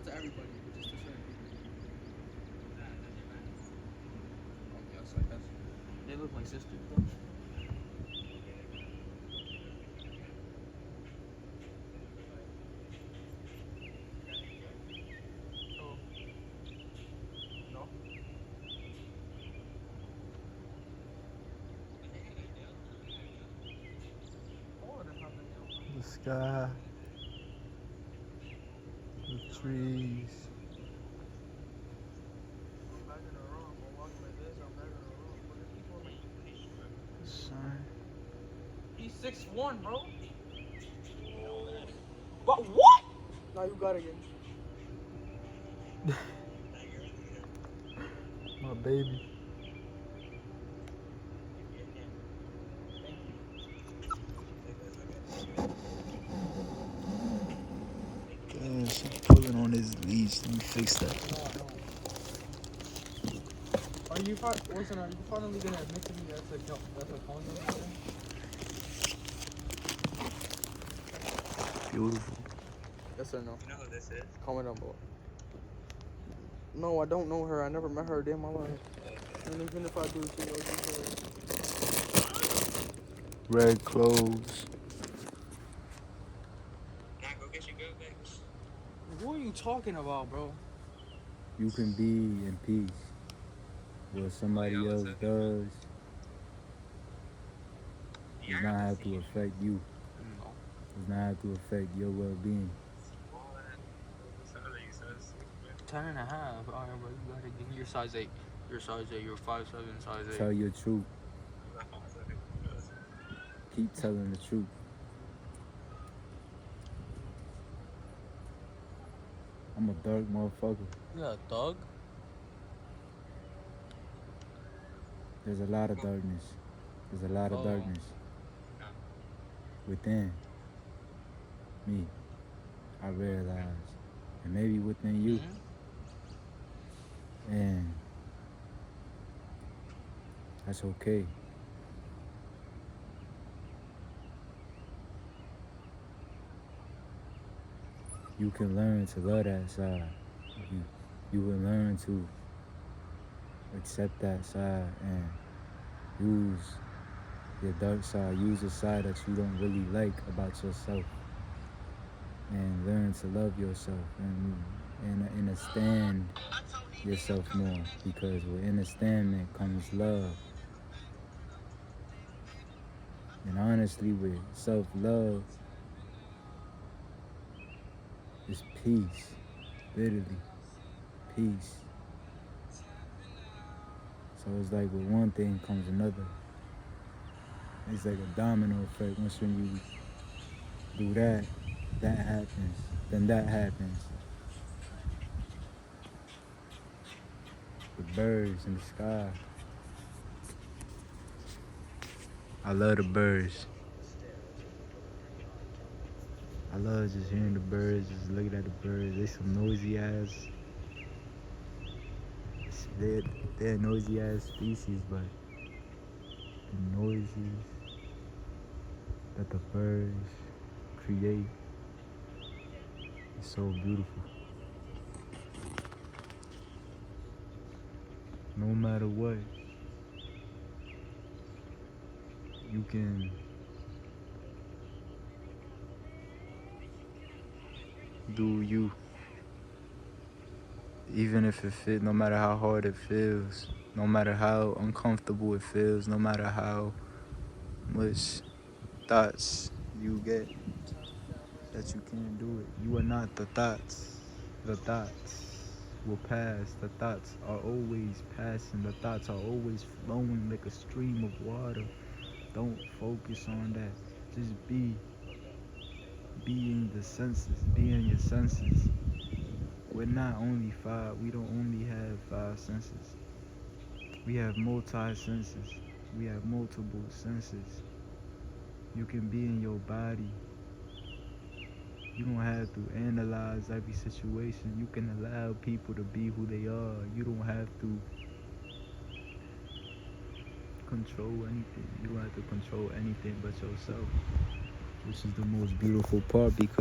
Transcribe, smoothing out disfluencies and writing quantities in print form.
to everybody, but just to certain people. Okay, I guess. They look like sisters, though. Oh. No? All of them have the nails on. The sky, the trees. I'm back in the room. I'm walking like this. I'm back in the room. What are people like? The sun. He's 6'1", bro. But what? Now you got it again. My baby. Gosh, I'm pulling on his leash. Let me fix that. Are you listen? Are you finally gonna admit to me that's a condom? Beautiful. Yes or no? You know who this is? Comment down below. No, I don't know her. I never met her a day in my life. And even if I do, she knows Red clothes. Now go get your good bitch. What are you talking about, bro? You can be in peace. What somebody else does does not have to affect you. No. Does not have to affect your well-being. 10.5. Alright, bro. You gotta give me your size 8. Your size 8. Your 5'7", size 8. Tell your truth. Keep telling the truth. I'm a dark motherfucker. You got a thug? There's a lot of darkness. There's a lot of darkness within me. I realize. And maybe within you. And that's okay. You can learn to love that side. You will learn to accept that side and use your dark side. Use the side that you don't really like about yourself. And learn to love yourself and understand yourself more, because with understanding comes love. And honestly, with self-love is peace, literally peace. So it's like with one thing comes another. It's like a domino effect. Once when you do that, that happens, then that happens. The birds in the sky. I love the birds. I love just hearing the birds, just looking at the birds. They some noisy ass. They're noisy ass species, but the noises that the birds create is so beautiful. No matter what, you can do you. Even if it feels, no matter how hard it feels, no matter how uncomfortable it feels, no matter how much thoughts you get that you can't do it. You are not the thoughts. The thoughts will pass. The thoughts are always passing. The thoughts are always flowing like a stream of water. Don't focus on that. Just be in the senses. Be in your senses. We're not only 5. We don't only have 5 senses. We have multi-senses. We have multiple senses. You can be in your body. You don't have to analyze every situation. You can allow people to be who they are. You don't have to control anything. You don't have to control anything but yourself, which is the most beautiful part, because